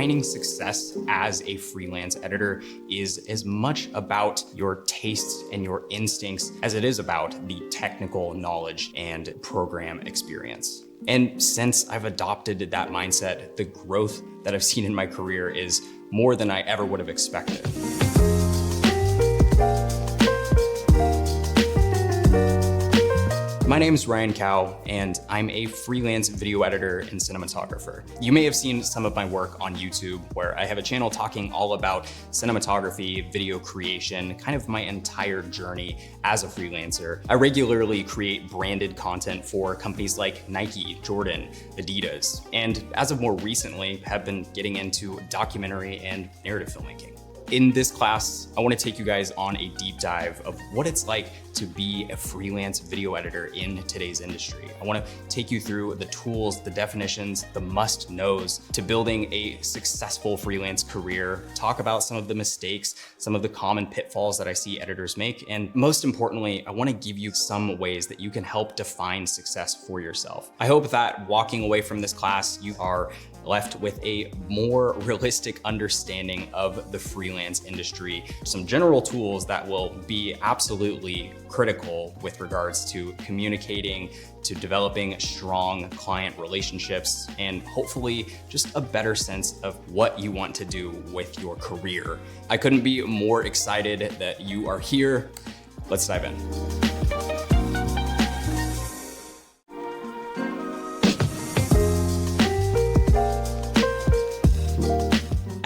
defining success as a freelance editor is as much about your tastes and your instincts as it is about the technical knowledge and program experience. And since I've adopted that mindset, the growth that I've seen in my career is more than I ever would have expected. My name is Ryan Cow, and I'm a freelance video editor and cinematographer. You may have seen some of my work on YouTube, where I have a channel talking all about cinematography, video creation, kind of my entire journey as a freelancer. I regularly create branded content for companies like Nike, Jordan, Adidas, and as of more recently, have been getting into documentary and narrative filmmaking. In this class, I want to take you guys on a deep dive of what it's like to be a freelance video editor in today's industry. I want to take you through the tools, the definitions, the must-knows to building a successful freelance career, talk about some of the mistakes, some of the common pitfalls that I see editors make, and most importantly, I want to give you some ways that you can help define success for yourself. I hope that walking away from this class, you are left with a more realistic understanding of the freelance industry, some general tools that will be absolutely critical with regards to communicating, to developing strong client relationships, and hopefully just a better sense of what you want to do with your career. I couldn't be more excited that you are here. Let's dive in.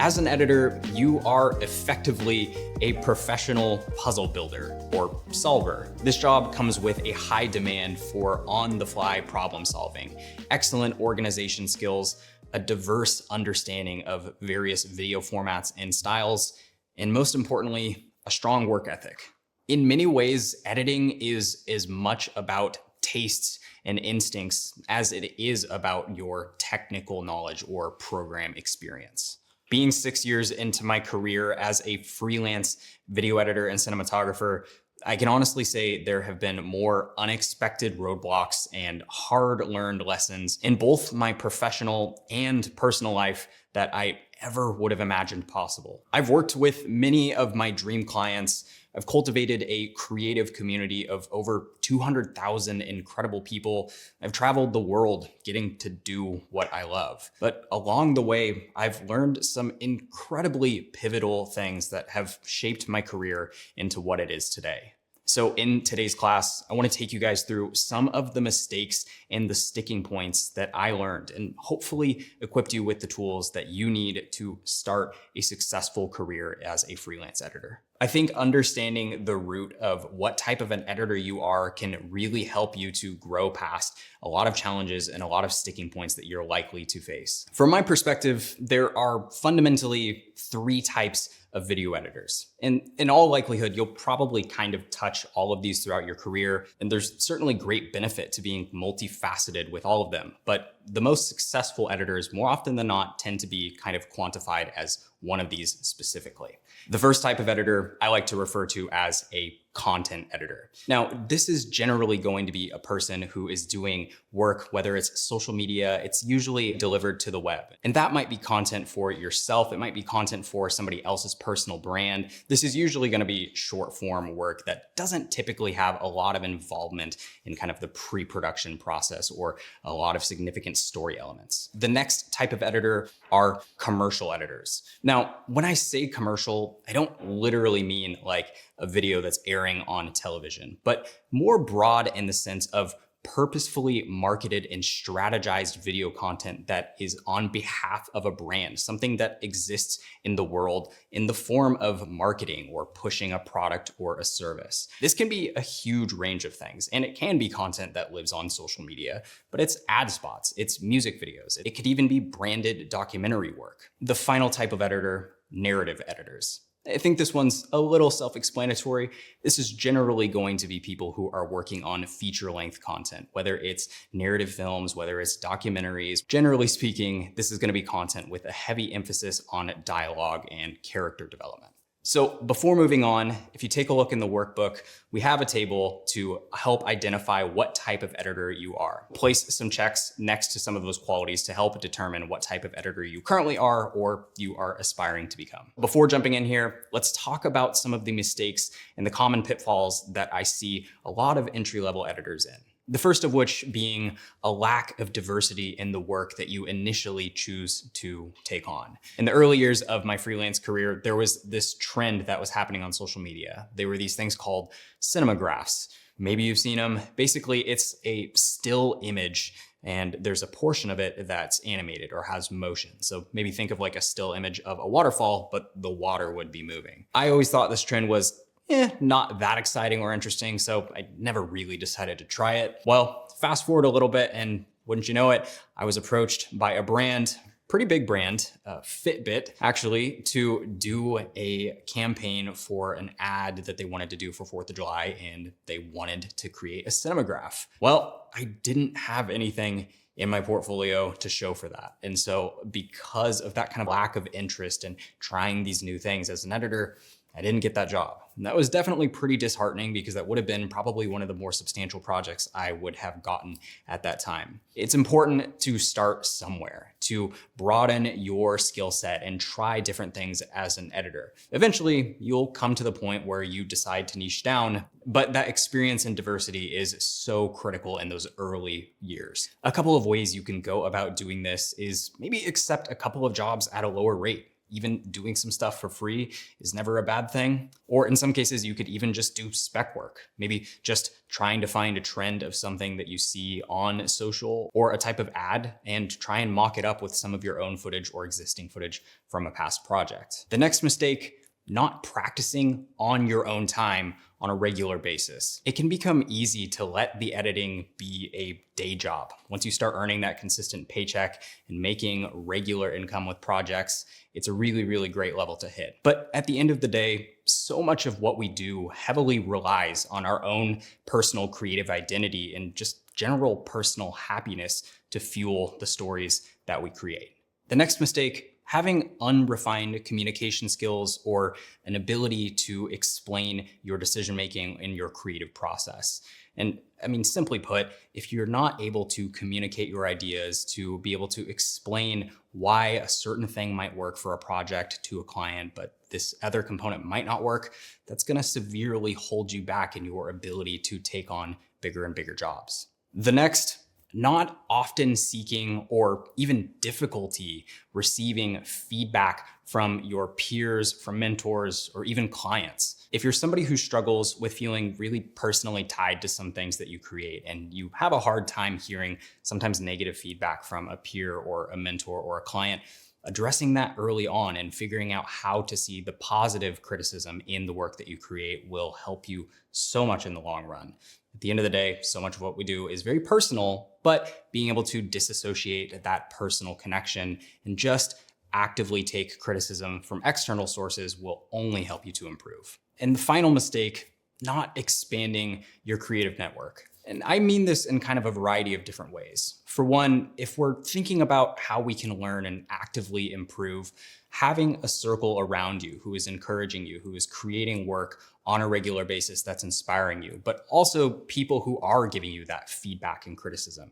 As an editor, you are effectively a professional puzzle builder or solver. This job comes with a high demand for on-the-fly problem solving, excellent organization skills, a diverse understanding of various video formats and styles, and most importantly, a strong work ethic. In many ways, editing is as much about tastes and instincts as it is about your technical knowledge or program experience. Being 6 years into my career as a freelance video editor and cinematographer, I can honestly say there have been more unexpected roadblocks and hard-learned lessons in both my professional and personal life that I ever would have imagined possible. I've worked with many of my dream clients. I've cultivated a creative community of over 200,000 incredible people. I've traveled the world getting to do what I love. But along the way, I've learned some incredibly pivotal things that have shaped my career into what it is today. So in today's class, I want to take you guys through some of the mistakes and the sticking points that I learned and hopefully equipped you with the tools that you need to start a successful career as a freelance editor. I think understanding the root of what type of an editor you are can really help you to grow past a lot of challenges and a lot of sticking points that you're likely to face. From my perspective, there are fundamentally three types of video editors. And in all likelihood, you'll probably kind of touch all of these throughout your career. And there's certainly great benefit to being multifaceted with all of them. But the most successful editors, more often than not, tend to be kind of quantified as one of these specifically. The first type of editor I like to refer to as a content editor. Now, this is generally going to be a person who is doing work, whether it's social media, it's usually delivered to the web. And that might be content for yourself. It might be content for somebody else's personal brand. This is usually going to be short form work that doesn't typically have a lot of involvement in kind of the pre-production process or a lot of significant story elements. The next type of editor are commercial editors. Now, when I say commercial, I don't literally mean like a video that's airing on television, but more broad in the sense of purposefully marketed and strategized video content that is on behalf of a brand, something that exists in the world in the form of marketing or pushing a product or a service. This can be a huge range of things, and it can be content that lives on social media, but it's ad spots, it's music videos, it could even be branded documentary work. The final type of editor, narrative editors. I think this one's a little self-explanatory. This is generally going to be people who are working on feature-length content, whether it's narrative films, whether it's documentaries. Generally speaking, this is going to be content with a heavy emphasis on dialogue and character development. So before moving on, if you take a look in the workbook, we have a table to help identify what type of editor you are. Place some checks next to some of those qualities to help determine what type of editor you currently are or you are aspiring to become. Before jumping in here, let's talk about some of the mistakes and the common pitfalls that I see a lot of entry-level editors in. The first of which being a lack of diversity in the work that you initially choose to take on. In the early years of my freelance career, there was this trend that was happening on social media. They were these things called cinemagraphs. Maybe you've seen them. Basically, it's a still image and there's a portion of it that's animated or has motion. So maybe think of like a still image of a waterfall, but the water would be moving. I always thought this trend was not that exciting or interesting, so I never really decided to try it. Well, fast forward a little bit and wouldn't you know it, I was approached by a brand, pretty big brand, Fitbit, actually, to do a campaign for an ad that they wanted to do for 4th of July, and they wanted to create a cinemagraph. Well, I didn't have anything in my portfolio to show for that. And so because of that kind of lack of interest in trying these new things as an editor, I didn't get that job. And that was definitely pretty disheartening because that would have been probably one of the more substantial projects I would have gotten at that time. It's important to start somewhere, to broaden your skill set and try different things as an editor. Eventually, you'll come to the point where you decide to niche down, but that experience and diversity is so critical in those early years. A couple of ways you can go about doing this is maybe accept a couple of jobs at a lower rate. Even doing some stuff for free is never a bad thing. Or in some cases, you could even just do spec work. Maybe just trying to find a trend of something that you see on social or a type of ad and try and mock it up with some of your own footage or existing footage from a past project. The next mistake, not practicing on your own time on a regular basis. It can become easy to let the editing be a day job. Once you start earning that consistent paycheck and making regular income with projects, it's a really, really great level to hit. But at the end of the day, so much of what we do heavily relies on our own personal creative identity and just general personal happiness to fuel the stories that we create. The next mistake, having unrefined communication skills or an ability to explain your decision-making in your creative process. And I mean, simply put, if you're not able to communicate your ideas, to be able to explain why a certain thing might work for a project to a client, but this other component might not work, that's gonna severely hold you back in your ability to take on bigger and bigger jobs. The next, not often seeking or even difficulty receiving feedback from your peers, from mentors, or even clients. If you're somebody who struggles with feeling really personally tied to some things that you create and you have a hard time hearing sometimes negative feedback from a peer or a mentor or a client, addressing that early on and figuring out how to see the positive criticism in the work that you create will help you so much in the long run. At the end of the day, so much of what we do is very personal, but being able to disassociate that personal connection and just actively take criticism from external sources will only help you to improve. And the final mistake, not expanding your creative network. And I mean this in kind of a variety of different ways. For one, if we're thinking about how we can learn and actively improve, having a circle around you who is encouraging you, who is creating work on a regular basis that's inspiring you, but also people who are giving you that feedback and criticism.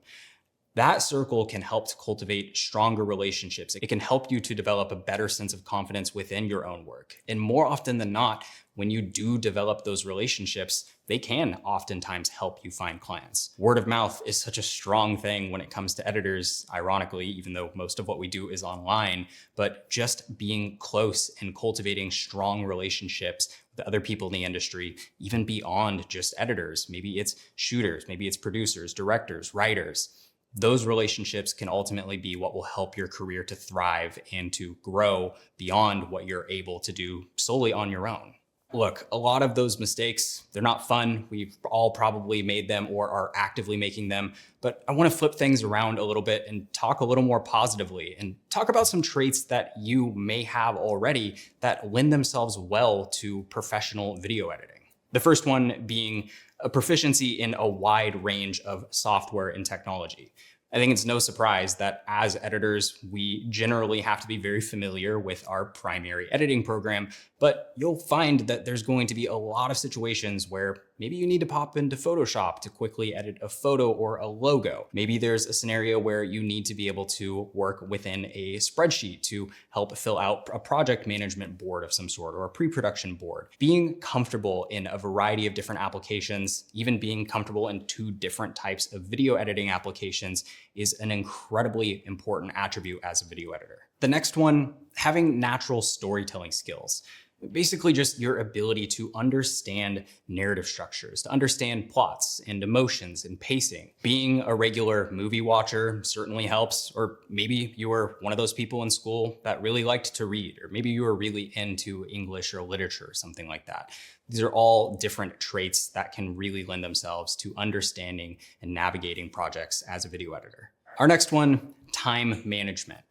That circle can help to cultivate stronger relationships. It can help you to develop a better sense of confidence within your own work. And more often than not, when you do develop those relationships, they can oftentimes help you find clients. Word of mouth is such a strong thing when it comes to editors, ironically, even though most of what we do is online, but just being close and cultivating strong relationships with other people in the industry, even beyond just editors. Maybe it's shooters, maybe it's producers, directors, writers. Those relationships can ultimately be what will help your career to thrive and to grow beyond what you're able to do solely on your own. Look, a lot of those mistakes, they're not fun. We've all probably made them or are actively making them, but I want to flip things around a little bit and talk a little more positively and talk about some traits that you may have already that lend themselves well to professional video editing. The first one being a proficiency in a wide range of software and technology. I think it's no surprise that as editors, we generally have to be very familiar with our primary editing program, but you'll find that there's going to be a lot of situations where maybe you need to pop into Photoshop to quickly edit a photo or a logo. Maybe there's a scenario where you need to be able to work within a spreadsheet to help fill out a project management board of some sort or a pre-production board. Being comfortable in a variety of different applications, even being comfortable in 2 different types of video editing applications is an incredibly important attribute as a video editor. The next one, having natural storytelling skills. Basically just your ability to understand narrative structures, to understand plots and emotions and pacing. Being a regular movie watcher certainly helps, or maybe you were one of those people in school that really liked to read, or maybe you were really into English or literature or something like that. These are all different traits that can really lend themselves to understanding and navigating projects as a video editor. Our next one, time management.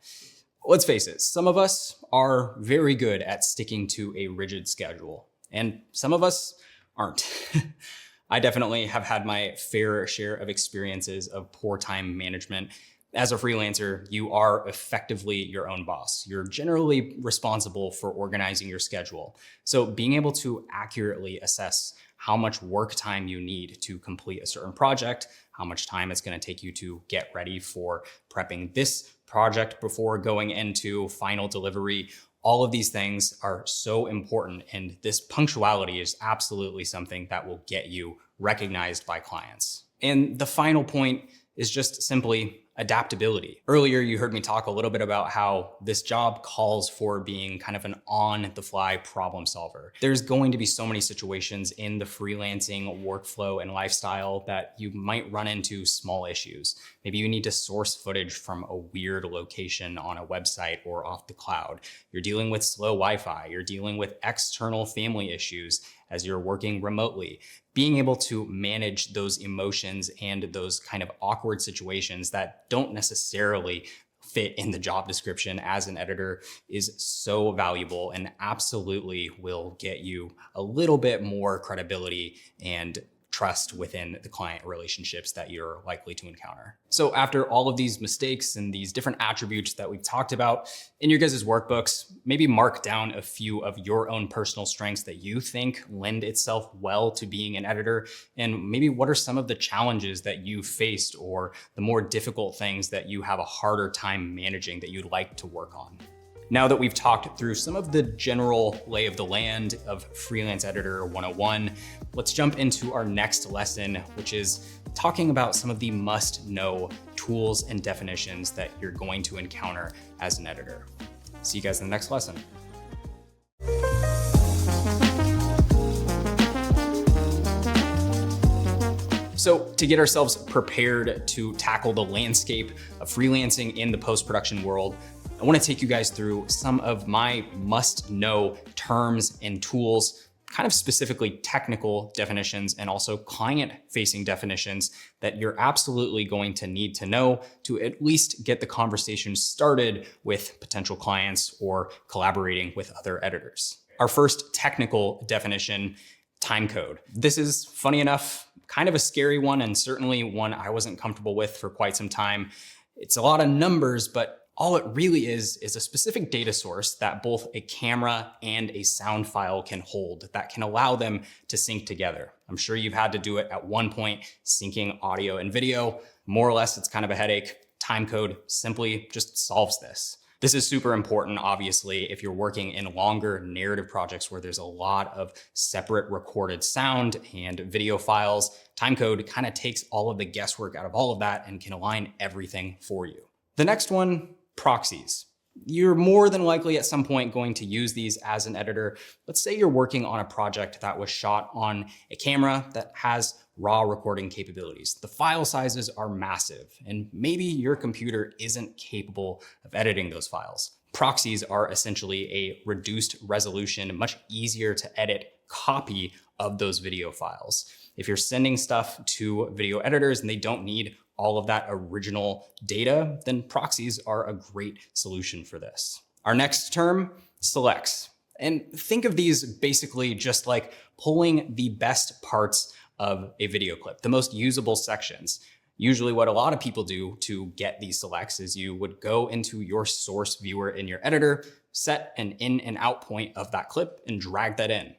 Let's face it, some of us are very good at sticking to a rigid schedule, and some of us aren't. I definitely have had my fair share of experiences of poor time management. As a freelancer, you are effectively your own boss. You're generally responsible for organizing your schedule. So being able to accurately assess how much work time you need to complete a certain project, how much time it's going to take you to get ready for prepping this project before going into final delivery. All of these things are so important, and this punctuality is absolutely something that will get you recognized by clients. And the final point is just simply adaptability. Earlier, you heard me talk a little bit about how this job calls for being kind of an on-the-fly problem solver. There's going to be so many situations in the freelancing workflow and lifestyle that you might run into small issues. Maybe you need to source footage from a weird location on a website or off the cloud. You're dealing with slow Wi-Fi. You're dealing with external family issues as you're working remotely. Being able to manage those emotions and those kind of awkward situations that don't necessarily fit in the job description as an editor is so valuable and absolutely will get you a little bit more credibility and trust within the client relationships that you're likely to encounter. So after all of these mistakes and these different attributes that we've talked about in your guys' workbooks, maybe mark down a few of your own personal strengths that you think lend itself well to being an editor, and maybe what are some of the challenges that you faced or the more difficult things that you have a harder time managing that you'd like to work on. Now that we've talked through some of the general lay of the land of Freelance Editor 101, let's jump into our next lesson, which is talking about some of the must-know tools and definitions that you're going to encounter as an editor. See you guys in the next lesson. So to get ourselves prepared to tackle the landscape of freelancing in the post-production world, I want to take you guys through some of my must-know terms and tools, kind of specifically technical definitions and also client-facing definitions that you're absolutely going to need to know to at least get the conversation started with potential clients or collaborating with other editors. Our first technical definition, time code. This is, funny enough, kind of a scary one and certainly one I wasn't comfortable with for quite some time. It's a lot of numbers, but all it really is a specific data source that both a camera and a sound file can hold that can allow them to sync together. I'm sure you've had to do it at one point, syncing audio and video. More or less, it's kind of a headache. Time code simply just solves this. This is super important, obviously, if you're working in longer narrative projects where there's a lot of separate recorded sound and video files. Time code kind of takes all of the guesswork out of all of that and can align everything for you. The next one, proxies. You're more than likely at some point going to use these as an editor. Let's say you're working on a project that was shot on a camera that has raw recording capabilities. The file sizes are massive, and maybe your computer isn't capable of editing those files. Proxies are essentially a reduced resolution, much easier to edit copy of those video files. If you're sending stuff to video editors and they don't need all of that original data, then proxies are a great solution for this. Our next term, selects. And think of these basically just like pulling the best parts of a video clip, the most usable sections. Usually what a lot of people do to get these selects is you would go into your source viewer in your editor, set an in and out point of that clip and drag that in.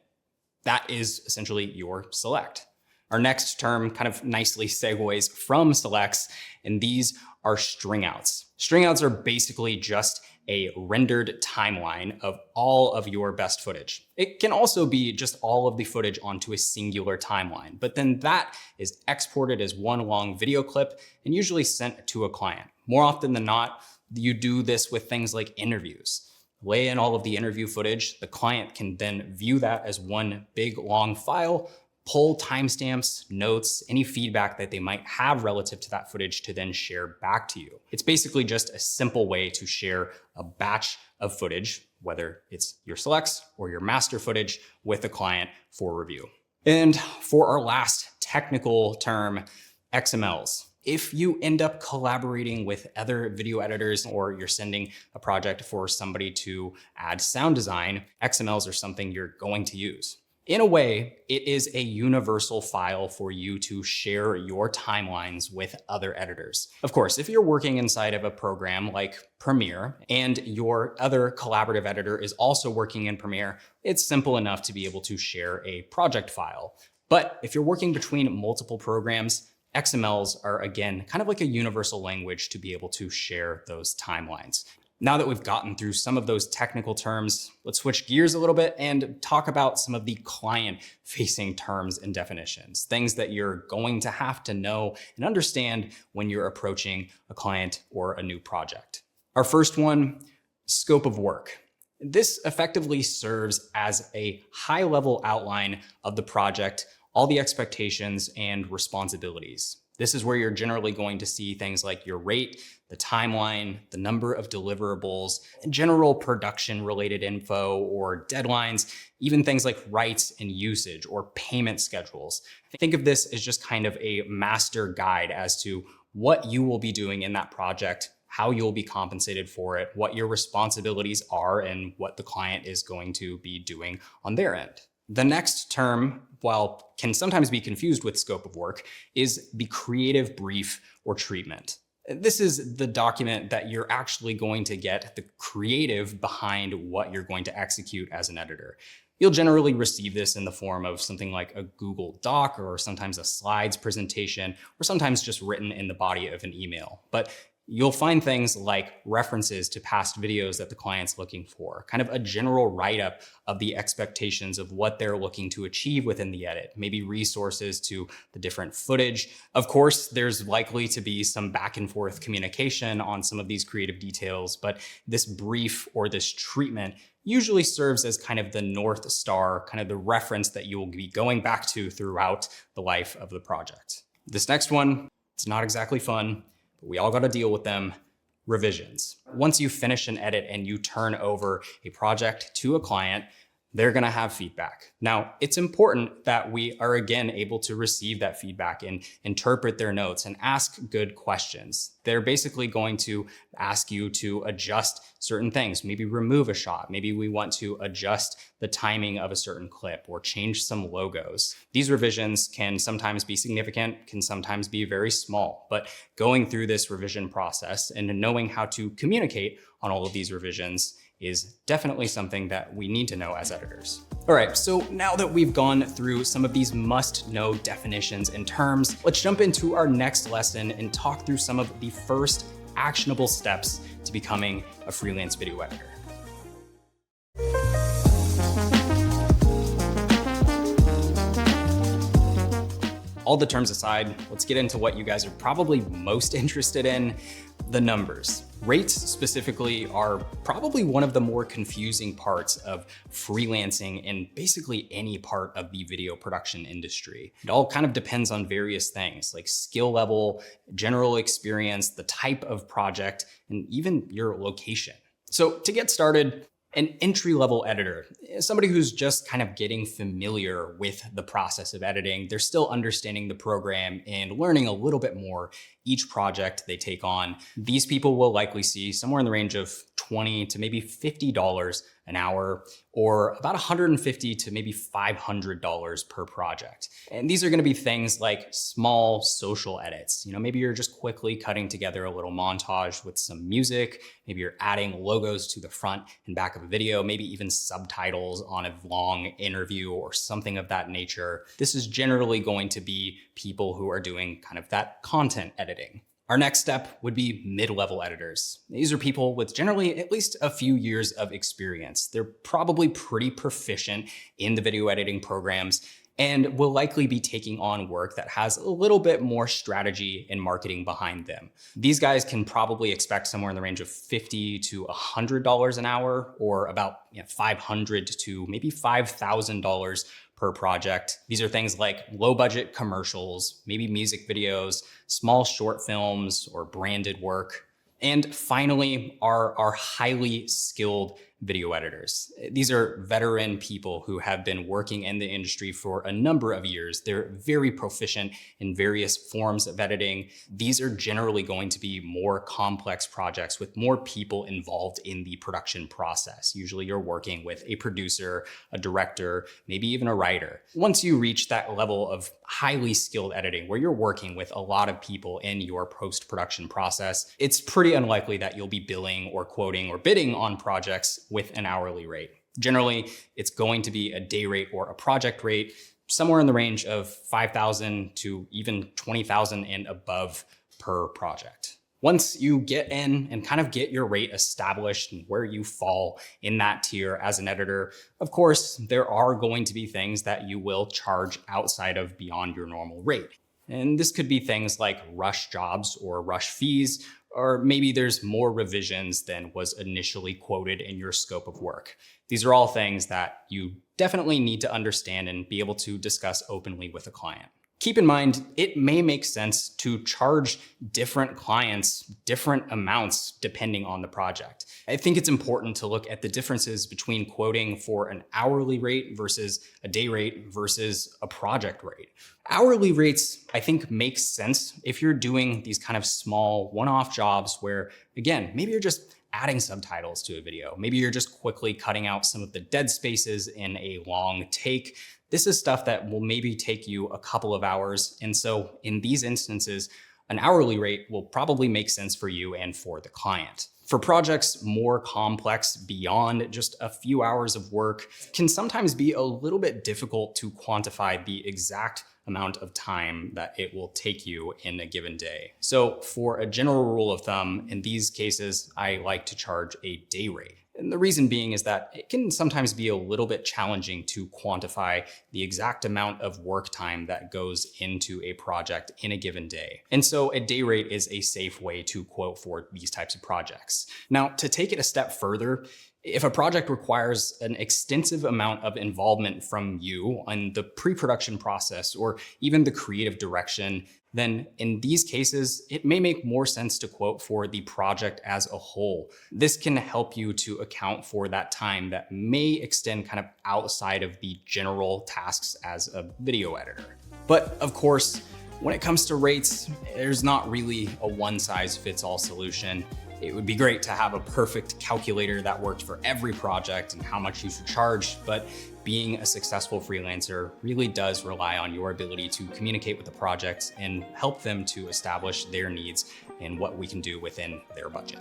That is essentially your select. Our next term kind of nicely segues from selects, and these are string outs. String outs are basically just a rendered timeline of all of your best footage. It can also be just all of the footage onto a singular timeline, but then that is exported as one long video clip and usually sent to a client. More often than not, you do this with things like interviews. Lay in all of the interview footage, the client can then view that as one big long file, pull timestamps, notes, any feedback that they might have relative to that footage to then share back to you. It's basically just a simple way to share a batch of footage, whether it's your selects or your master footage, with a client for review. And for our last technical term, XMLs. If you end up collaborating with other video editors or you're sending a project for somebody to add sound design, XMLs are something you're going to use. In a way, it is a universal file for you to share your timelines with other editors. Of course, if you're working inside of a program like Premiere and your other collaborative editor is also working in Premiere, it's simple enough to be able to share a project file. But if you're working between multiple programs, XMLs are, again, kind of like a universal language to be able to share those timelines. Now that we've gotten through some of those technical terms, let's switch gears a little bit and talk about some of the client-facing terms and definitions, things that you're going to have to know and understand when you're approaching a client or a new project. Our first one, scope of work. This effectively serves as a high-level outline of the project, all the expectations and responsibilities. This is where you're generally going to see things like your rate, the timeline, the number of deliverables, general production related info or deadlines, even things like rights and usage or payment schedules. Think of this as just kind of a master guide as to what you will be doing in that project, how you'll be compensated for it, what your responsibilities are, and what the client is going to be doing on their end. The next term, while can sometimes be confused with scope of work, is the creative brief or treatment. This is the document that you're actually going to get the creative behind what you're going to execute as an editor. You'll generally receive this in the form of something like a Google Doc or sometimes a slides presentation, or sometimes just written in the body of an email. But you'll find things like references to past videos that the client's looking for, kind of a general write-up of the expectations of what they're looking to achieve within the edit, maybe resources to the different footage. Of course, there's likely to be some back and forth communication on some of these creative details, but this brief or this treatment usually serves as kind of the North Star, kind of the reference that you will be going back to throughout the life of the project. This next one, it's not exactly fun, but we all got to deal with them. Revisions. Once you finish an edit and you turn over a project to a client, they're going to have feedback. Now, it's important that we are, again, able to receive that feedback and interpret their notes and ask good questions. They're basically going to ask you to adjust certain things, maybe remove a shot. Maybe we want to adjust the timing of a certain clip or change some logos. These revisions can sometimes be significant, can sometimes be very small, but going through this revision process and knowing how to communicate on all of these revisions is definitely something that we need to know as editors. All right, so now that we've gone through some of these must-know definitions and terms, let's jump into our next lesson and talk through some of the first actionable steps to becoming a freelance video editor. All the terms aside, let's get into what you guys are probably most interested in, the numbers. Rates specifically are probably one of the more confusing parts of freelancing in basically any part of the video production industry. It all kind of depends on various things like skill level, general experience, the type of project, and even your location. So to get started, an entry-level editor, somebody who's just kind of getting familiar with the process of editing. They're still understanding the program and learning a little bit more each project they take on. These people will likely see somewhere in the range of $20 to maybe $50 an hour, or about $150 to maybe $500 per project. And these are going to be things like small social edits. Maybe you're just quickly cutting together a little montage with some music. Maybe you're adding logos to the front and back of a video, maybe even subtitles on a long interview or something of that nature. This is generally going to be people who are doing kind of that content editing. Our next step would be mid-level editors. These are people with generally at least a few years of experience. They're probably pretty proficient in the video editing programs and will likely be taking on work that has a little bit more strategy and marketing behind them. These guys can probably expect somewhere in the range of $50 to $100 an hour, or about $500 to maybe $5,000 per project. These are things like low budget commercials, maybe music videos, small short films, or branded work. And finally, our highly skilled video editors. These are veteran people who have been working in the industry for a number of years. They're very proficient in various forms of editing. These are generally going to be more complex projects with more people involved in the production process. Usually you're working with a producer, a director, maybe even a writer. Once you reach that level of highly skilled editing where you're working with a lot of people in your post-production process, it's pretty unlikely that you'll be billing or quoting or bidding on projects with an hourly rate. Generally, it's going to be a day rate or a project rate, somewhere in the range of $5,000 to even $20,000 and above per project. Once you get in and kind of get your rate established and where you fall in that tier as an editor, of course, there are going to be things that you will charge outside of beyond your normal rate. And this could be things like rush jobs or rush fees, or maybe there's more revisions than was initially quoted in your scope of work. These are all things that you definitely need to understand and be able to discuss openly with a client. Keep in mind, it may make sense to charge different clients different amounts depending on the project. I think it's important to look at the differences between quoting for an hourly rate versus a day rate versus a project rate. Hourly rates, I think, make sense if you're doing these kind of small one-off jobs where, again, maybe you're just adding subtitles to a video. Maybe you're just quickly cutting out some of the dead spaces in a long take. This is stuff that will maybe take you a couple of hours. And so in these instances, an hourly rate will probably make sense for you and for the client. For projects more complex beyond just a few hours of work, can sometimes be a little bit difficult to quantify the exact amount of time that it will take you in a given day. So for a general rule of thumb, in these cases, I like to charge a day rate. And the reason being is that it can sometimes be a little bit challenging to quantify the exact amount of work time that goes into a project in a given day. And so a day rate is a safe way to quote for these types of projects. Now, to take it a step further, if a project requires an extensive amount of involvement from you on the pre-production process or even the creative direction, then in these cases, it may make more sense to quote for the project as a whole. This can help you to account for that time that may extend kind of outside of the general tasks as a video editor. But of course, when it comes to rates, there's not really a one-size-fits-all solution. It would be great to have a perfect calculator that worked for every project and how much you should charge, but being a successful freelancer really does rely on your ability to communicate with the project and help them to establish their needs and what we can do within their budget.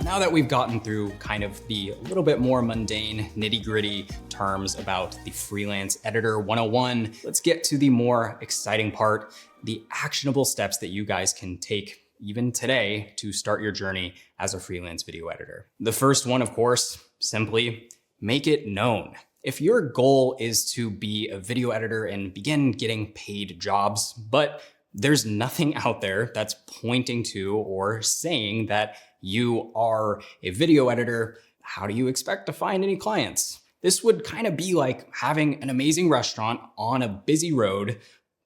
Now that we've gotten through kind of the little bit more mundane, nitty-gritty terms about the Freelance Editor 101, let's get to the more exciting part, the actionable steps that you guys can take even today to start your journey as a freelance video editor. The first one, of course, simply make it known. If your goal is to be a video editor and begin getting paid jobs, but there's nothing out there that's pointing to or saying that you are a video editor, how do you expect to find any clients? This would kind of be like having an amazing restaurant on a busy road,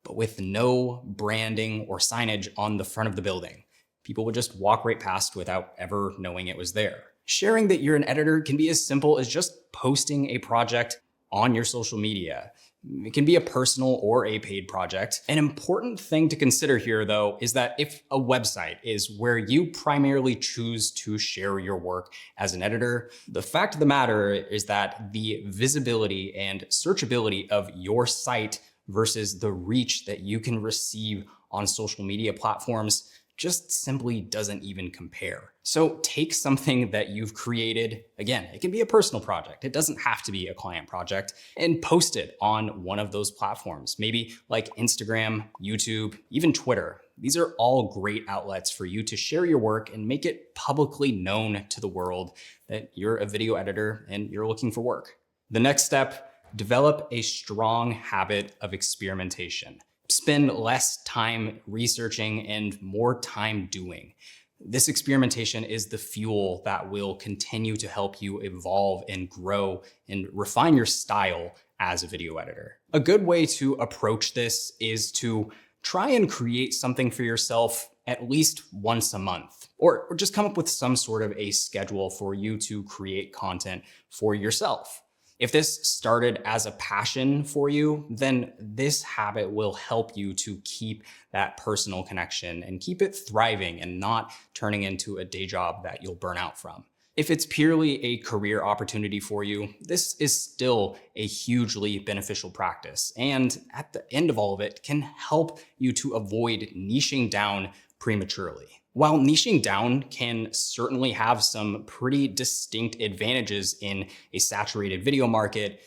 but with no branding or signage on the front of the building. People would just walk right past without ever knowing it was there. Sharing that you're an editor can be as simple as just posting a project on your social media. It can be a personal or a paid project. An important thing to consider here, though, is that if a website is where you primarily choose to share your work as an editor, the fact of the matter is that the visibility and searchability of your site versus the reach that you can receive on social media platforms just simply doesn't even compare. So take something that you've created, again, it can be a personal project, it doesn't have to be a client project, and post it on one of those platforms, maybe like Instagram, YouTube, even Twitter. These are all great outlets for you to share your work and make it publicly known to the world that you're a video editor and you're looking for work. The next step, develop a strong habit of experimentation. Spend less time researching and more time doing. This experimentation is the fuel that will continue to help you evolve and grow and refine your style as a video editor. A good way to approach this is to try and create something for yourself at least once a month, or just come up with some sort of a schedule for you to create content for yourself. If this started as a passion for you, then this habit will help you to keep that personal connection and keep it thriving and not turning into a day job that you'll burn out from. If it's purely a career opportunity for you, this is still a hugely beneficial practice. And at the end of all of it, can help you to avoid niching down prematurely. While niching down can certainly have some pretty distinct advantages in a saturated video market,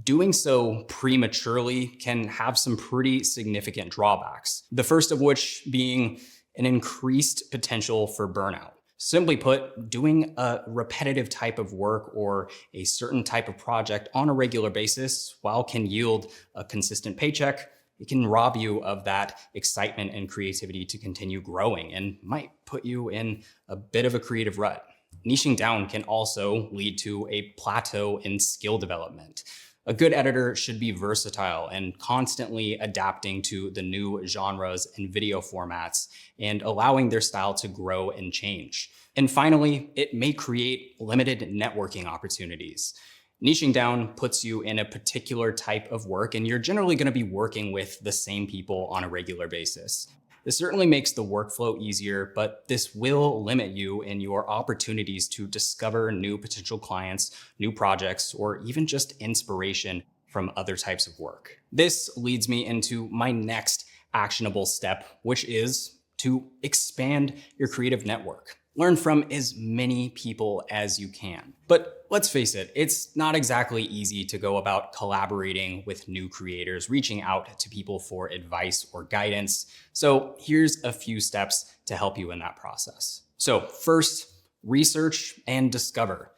doing so prematurely can have some pretty significant drawbacks. The first of which being an increased potential for burnout. Simply put, doing a repetitive type of work or a certain type of project on a regular basis, while can yield a consistent paycheck, it can rob you of that excitement and creativity to continue growing and might put you in a bit of a creative rut. Niching down can also lead to a plateau in skill development. A good editor should be versatile and constantly adapting to the new genres and video formats and allowing their style to grow and change. And finally, it may create limited networking opportunities. Niching down puts you in a particular type of work, and you're generally going to be working with the same people on a regular basis. This certainly makes the workflow easier, but this will limit you in your opportunities to discover new potential clients, new projects, or even just inspiration from other types of work. This leads me into my next actionable step, which is to expand your creative network. Learn from as many people as you can. But let's face it, it's not exactly easy to go about collaborating with new creators, reaching out to people for advice or guidance. So here's a few steps to help you in that process. So first, research and discover.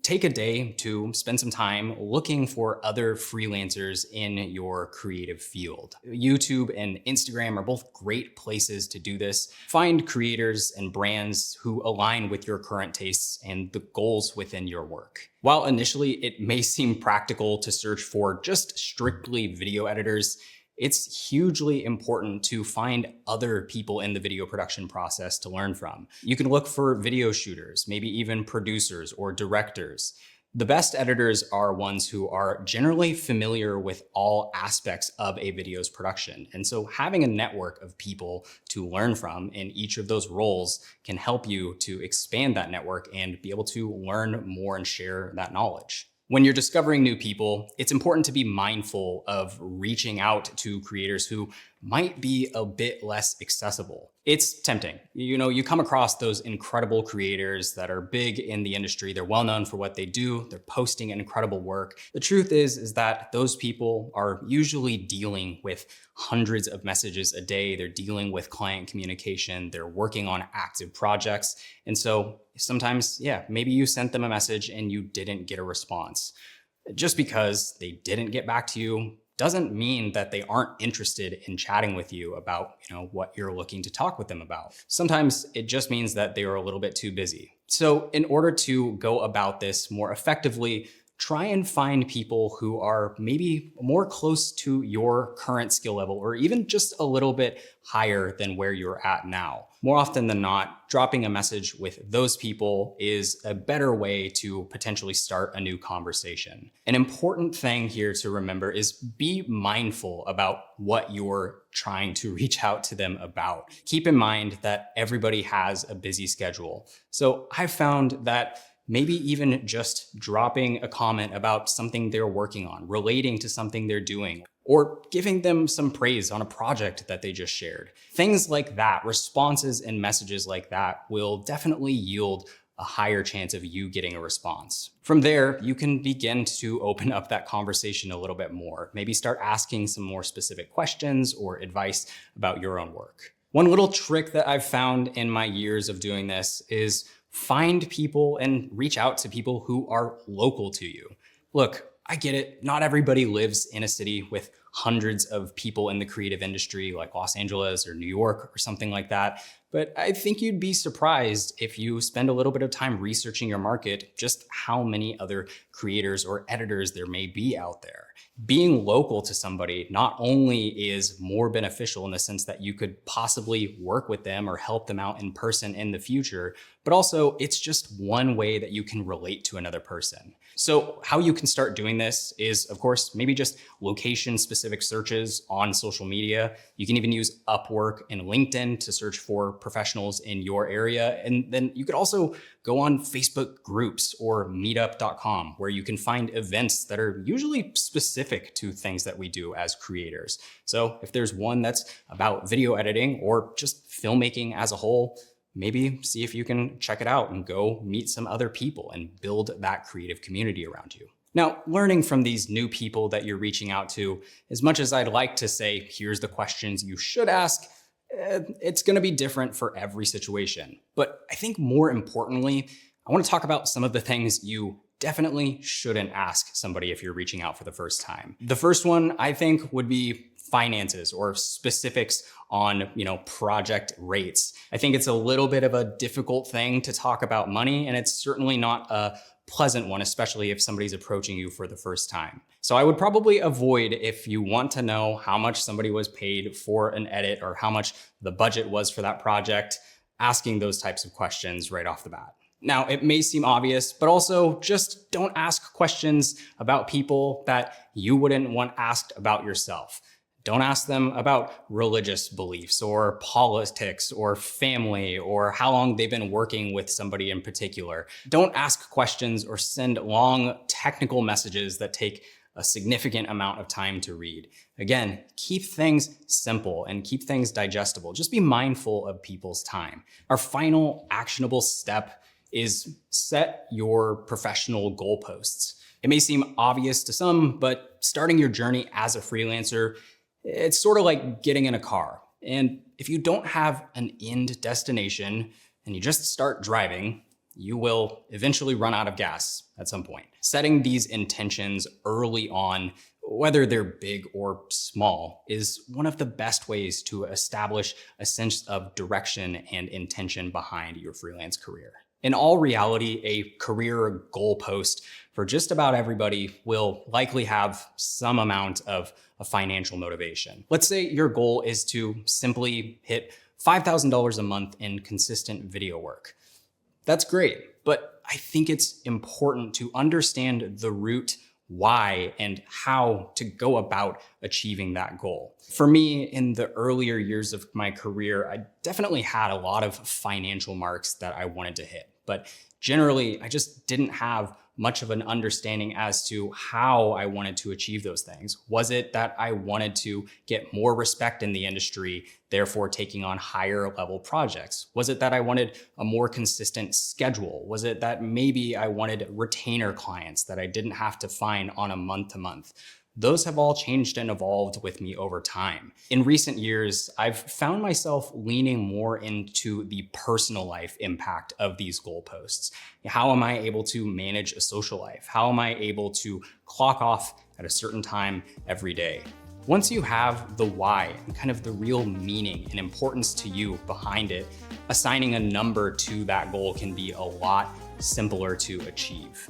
Take a day to spend some time looking for other freelancers in your creative field. YouTube and Instagram are both great places to do this. Find creators and brands who align with your current tastes and the goals within your work. While initially it may seem practical to search for just strictly video editors, it's hugely important to find other people in the video production process to learn from. You can look for video shooters, maybe even producers or directors. The best editors are ones who are generally familiar with all aspects of a video's production. And so having a network of people to learn from in each of those roles can help you to expand that network and be able to learn more and share that knowledge. When you're discovering new people, it's important to be mindful of reaching out to creators who might be a bit less accessible. It's tempting. You come across those incredible creators that are big in the industry. They're well known for what they do. They're posting incredible work. The truth is that those people are usually dealing with hundreds of messages a day. They're dealing with client communication. They're working on active projects. And so sometimes, maybe you sent them a message and you didn't get a response. Just because they didn't get back to you doesn't mean that they aren't interested in chatting with you about, what you're looking to talk with them about. Sometimes it just means that they are a little bit too busy. So in order to go about this more effectively, try and find people who are maybe more close to your current skill level or even just a little bit higher than where you're at now. More often than not, dropping a message with those people is a better way to potentially start a new conversation. An important thing here to remember is be mindful about what you're trying to reach out to them about. Keep in mind that everybody has a busy schedule. So I've found that maybe even just dropping a comment about something they're working on, relating to something they're doing, or giving them some praise on a project that they just shared. Things like that, responses and messages like that will definitely yield a higher chance of you getting a response. From there, you can begin to open up that conversation a little bit more. Maybe start asking some more specific questions or advice about your own work. One little trick that I've found in my years of doing this is find people and reach out to people who are local to you. Look, I get it. Not everybody lives in a city with hundreds of people in the creative industry like Los Angeles or New York or something like that. But I think you'd be surprised if you spend a little bit of time researching your market, just how many other creators or editors there may be out there. Being local to somebody not only is more beneficial in the sense that you could possibly work with them or help them out in person in the future, but also it's just one way that you can relate to another person. So how you can start doing this is, of course, maybe just location-specific searches on social media. You can even use Upwork and LinkedIn to search for professionals in your area. And then you could also go on Facebook groups or meetup.com, where you can find events that are usually specific to things that we do as creators. So if there's one that's about video editing or just filmmaking as a whole, maybe see if you can check it out and go meet some other people and build that creative community around you. Now, learning from these new people that you're reaching out to, as much as I'd like to say, here's the questions you should ask, it's going to be different for every situation. But I think more importantly, I want to talk about some of the things you definitely shouldn't ask somebody if you're reaching out for the first time. The first one I think would be finances or specifics on, project rates. I think it's a little bit of a difficult thing to talk about money, and it's certainly not a pleasant one, especially if somebody's approaching you for the first time. So I would probably avoid, if you want to know how much somebody was paid for an edit or how much the budget was for that project, asking those types of questions right off the bat. Now, it may seem obvious, but also just don't ask questions about people that you wouldn't want asked about yourself. Don't ask them about religious beliefs or politics or family or how long they've been working with somebody in particular. Don't ask questions or send long technical messages that take a significant amount of time to read. Again, keep things simple and keep things digestible. Just be mindful of people's time. Our final actionable step is set your professional goalposts. It may seem obvious to some, but starting your journey as a freelancer, it's sort of like getting in a car. And if you don't have an end destination and you just start driving, you will eventually run out of gas at some point. Setting these intentions early on, whether they're big or small, is one of the best ways to establish a sense of direction and intention behind your freelance career. In all reality, a career goalpost for just about everybody will likely have some amount of a financial motivation. Let's say your goal is to simply hit $5,000 a month in consistent video work. That's great, but I think it's important to understand the root why and how to go about achieving that goal. For me, in the earlier years of my career, I definitely had a lot of financial marks that I wanted to hit, but generally, I just didn't have much of an understanding as to how I wanted to achieve those things. Was it that I wanted to get more respect in the industry, therefore taking on higher level projects? Was it that I wanted a more consistent schedule? Was it that maybe I wanted retainer clients that I didn't have to find on a month to month? Those have all changed and evolved with me over time. In recent years, I've found myself leaning more into the personal life impact of these goalposts. How am I able to manage a social life? How am I able to clock off at a certain time every day? Once you have the why and kind of the real meaning and importance to you behind it, assigning a number to that goal can be a lot simpler to achieve.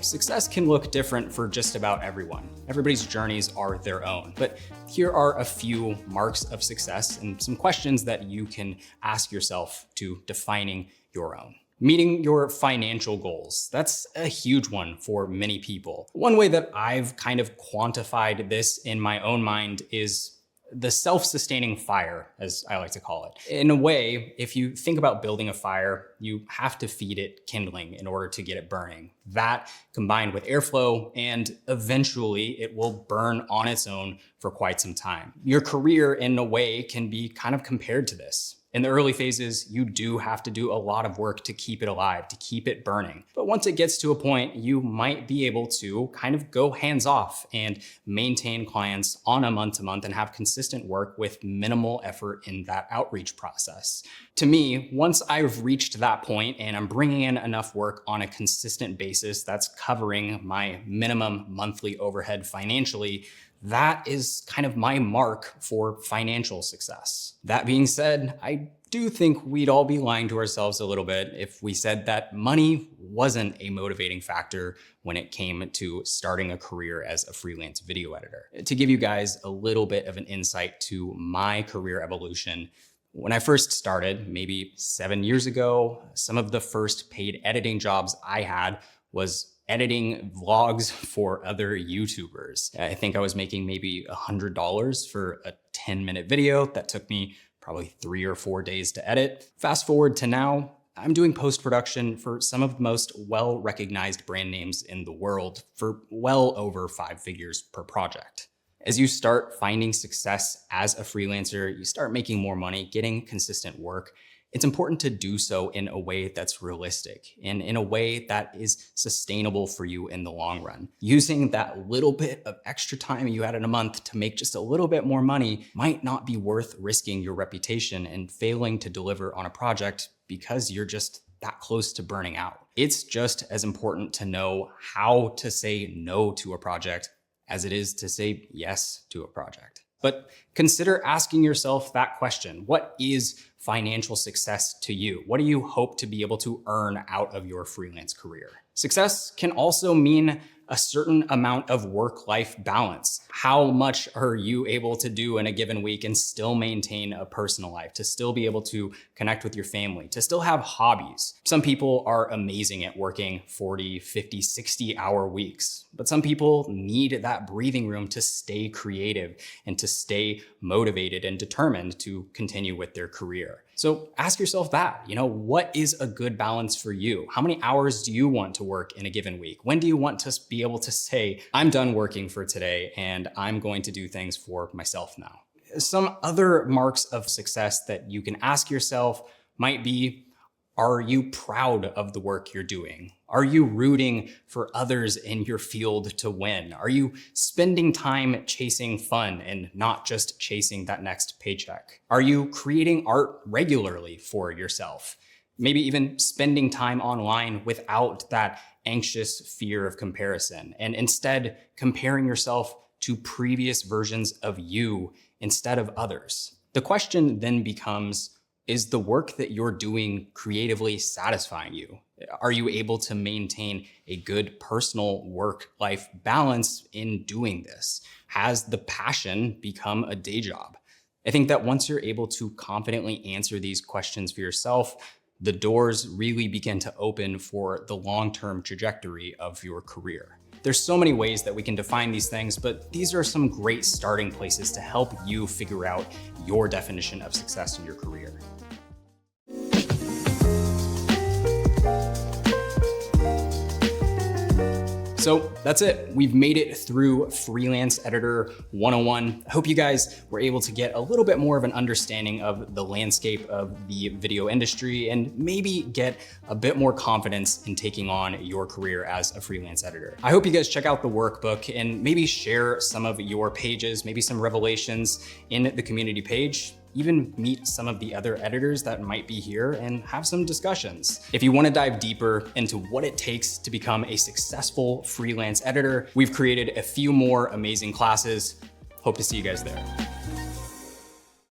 success can look different for just about everyone. Everybody's journeys are their own, but here are a few marks of success and some questions that you can ask yourself to defining your own. Meeting your financial goals. That's a huge one for many people. One way that I've kind of quantified this in my own mind is the self-sustaining fire, as I like to call it. In a way, if you think about building a fire, you have to feed it kindling in order to get it burning. That combined with airflow, and eventually it will burn on its own for quite some time. Your career, in a way, can be kind of compared to this. In the early phases, you do have to do a lot of work to keep it alive, to keep it burning. But once it gets to a point, you might be able to kind of go hands off and maintain clients on a month-to-month and have consistent work with minimal effort in that outreach process. To me, once I've reached that point and I'm bringing in enough work on a consistent basis that's covering my minimum monthly overhead financially, that is kind of my mark for financial success. That being said, I do think we'd all be lying to ourselves a little bit if we said that money wasn't a motivating factor when it came to starting a career as a freelance video editor. To give you guys a little bit of an insight to my career evolution, when I first started, maybe 7 years ago, some of the first paid editing jobs I had was editing vlogs for other YouTubers. I think I was making maybe $100 for a 10-minute video that took me probably 3 or 4 days to edit. Fast forward to now, I'm doing post-production for some of the most well-recognized brand names in the world for well over 5 figures per project. As you start finding success as a freelancer, you start making more money, getting consistent work. It's important to do so in a way that's realistic and in a way that is sustainable for you in the long run. Using that little bit of extra time you had in a month to make just a little bit more money might not be worth risking your reputation and failing to deliver on a project because you're just that close to burning out. It's just as important to know how to say no to a project as it is to say yes to a project. But consider asking yourself that question. What is financial success to you? What do you hope to be able to earn out of your freelance career? Success can also mean a certain amount of work-life balance. How much are you able to do in a given week and still maintain a personal life, to still be able to connect with your family, to still have hobbies? Some people are amazing at working 40, 50, 60-hour weeks, but some people need that breathing room to stay creative and to stay motivated and determined to continue with their career. So ask yourself that, what is a good balance for you? How many hours do you want to work in a given week? When do you want to be able to say, I'm done working for today and I'm going to do things for myself now? Some other marks of success that you can ask yourself might be, are you proud of the work you're doing? Are you rooting for others in your field to win? Are you spending time chasing fun and not just chasing that next paycheck? Are you creating art regularly for yourself? Maybe even spending time online without that anxious fear of comparison, and instead comparing yourself to previous versions of you instead of others. The question then becomes, is the work that you're doing creatively satisfying you? Are you able to maintain a good personal work-life balance in doing this? Has the passion become a day job? I think that once you're able to confidently answer these questions for yourself, the doors really begin to open for the long-term trajectory of your career. There's so many ways that we can define these things, but these are some great starting places to help you figure out your definition of success in your career. So that's it. We've made it through Freelance Editor 101. I hope you guys were able to get a little bit more of an understanding of the landscape of the video industry and maybe get a bit more confidence in taking on your career as a freelance editor. I hope you guys check out the workbook and maybe share some of your pages, maybe some revelations in the community page. Even meet some of the other editors that might be here and have some discussions. If you want to dive deeper into what it takes to become a successful freelance editor, we've created a few more amazing classes. Hope to see you guys there.